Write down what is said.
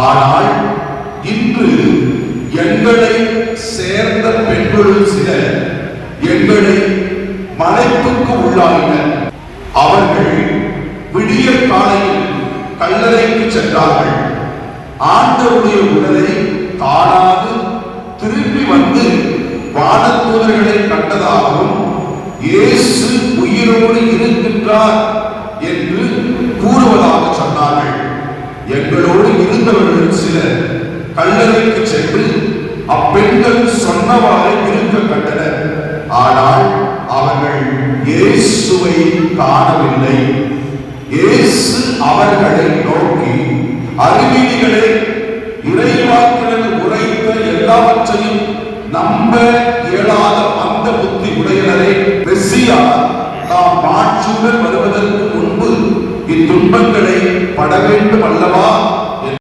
ஆனால் இன்று எங்களை சேர்ந்த பெண்களுள் சிலர் எங்களை மலைப்புக்கு உள்ளாயினர். அவர்கள் விடிய காலையில் கல்லறைக்கு சென்றார்கள். ஆண்டவருடைய உடலை காணாது திரும்பி வந்து வானதூதர்களை கண்டதாகவும் இயேசு உயிரோடு இருக்கின்றார் என்று கூறுவதாக சொன்னார்கள். எங்களோடு இருந்தவர்கள் சிலர் கல்லறைக்கு சென்று அப்பெண்கள் சொன்னவாறு இருக்க கண்டனர். ஆனால் அவர்கள் இயேசுவை காணவில்லை. இயேசு அவர்களை நோக்கி, அறிவிலிகளே, இறைவாக்கினர் உரைத்த எல்லாவற்றையும் நம்ப இயலாத அந்த புத்தி உடையவரே, மெசியா தாம் மாட்சியுடன் வருவதற்கு முன்பு இத்துன்பங்களை பட வேண்டும் அல்லவா